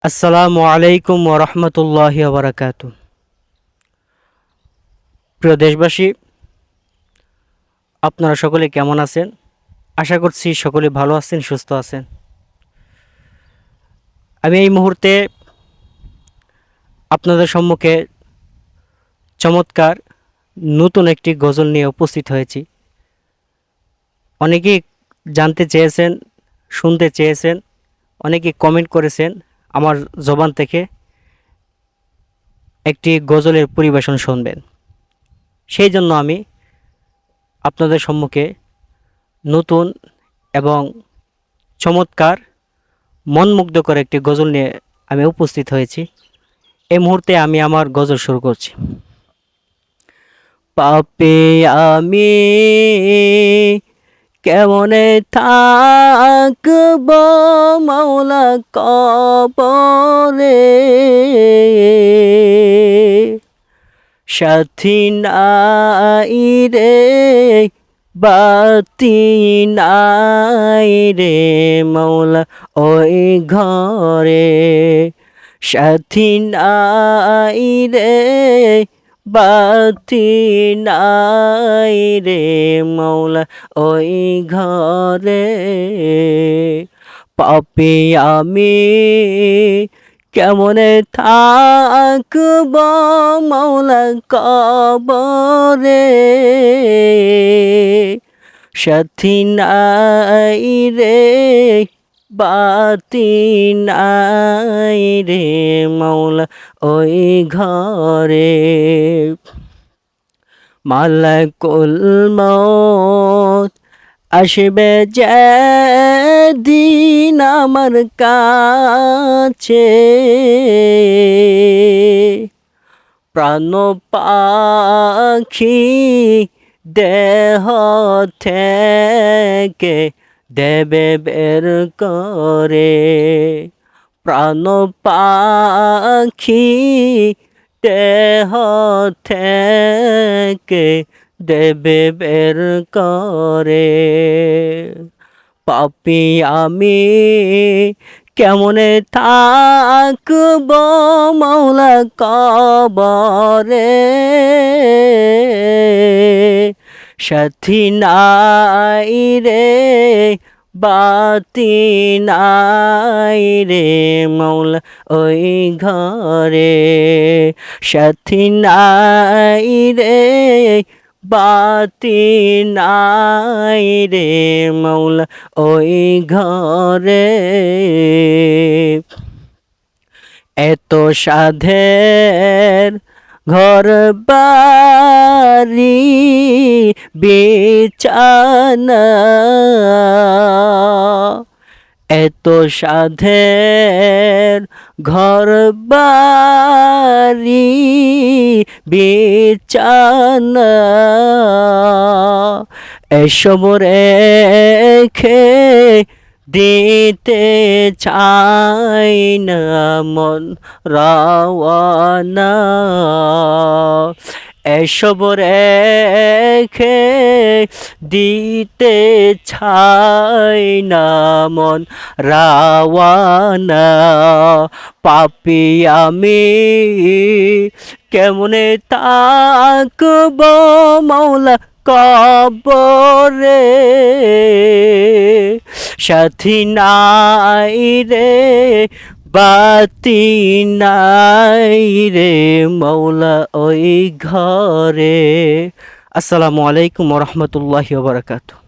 আসসালামু আলাইকুম ওরহমতুল্লাহি ওবরাকাতু। প্রিয় দেশবাসী, আপনারা সকলে কেমন আছেন? আশা করছি সকলে ভালো আছেন, সুস্থ আছেন। আমি এই মুহূর্তে আপনাদের সম্মুখে চমৎকার নতুন একটি গজল নিয়ে উপস্থিত হয়েছি। অনেকেই জানতে চেয়েছেন, শুনতে চেয়েছেন, অনেকে কমেন্ট করেছেন আমার জবান থেকে একটি গজলের পরিবেশন শুনবেন। সেই জন্য আমি আপনাদের সম্মুখে নতুন এবং চমৎকার মনমুগ্ধকর একটি গজল নিয়ে আমি উপস্থিত হয়েছি। এই মুহূর্তে আমি আমার গজল শুরু করছি। পাপে আমি কেমনে থাকব মাওলা কবরে, সাথী নাই রে বাতি নাই রে মাওলা ওই ঘরে, সাথী নাই রে বাতি নাই রে মাওলা ওই ঘরে। পাপী আমি কেমনে থাকব মাওলা কবরে, সাথী নাই রে বাতি নাই রে মাওলা ওই ঘরে। মালাকুল মউত আসবে যেদিন আমার কাছে, প্রাণ পাখি দেহ থেকে দেবে বের করে, প্রাণ পাখি দেহ থেকে দেবে বের করে। পাপী আমি কেমনে থাকব মাওলা কবরে, সাথী নাই রে বাতি নাই রে মাওলা ওই ঘরে, সাথী নাই রে বাতি নাই রে মাওলা ওই ঘরে। এত সাধের ঘর বাড়ি বিছানা, এত সাধের ঘর বাড়ি বিছানা, এসব রেখে দিতে চাই না মন রাওয়ানা, এসব রেখে দিতে চাই না মন রাওয়ানা। পাপী আমি কেমনে থাকব মাওলা কবরে, সাথী নাই রে বাতি নাই রে মাওলা ওই ঘরে। আসসালামু আলাইকুম ওরহমতুল্লাহি ওবরাকাতুহু।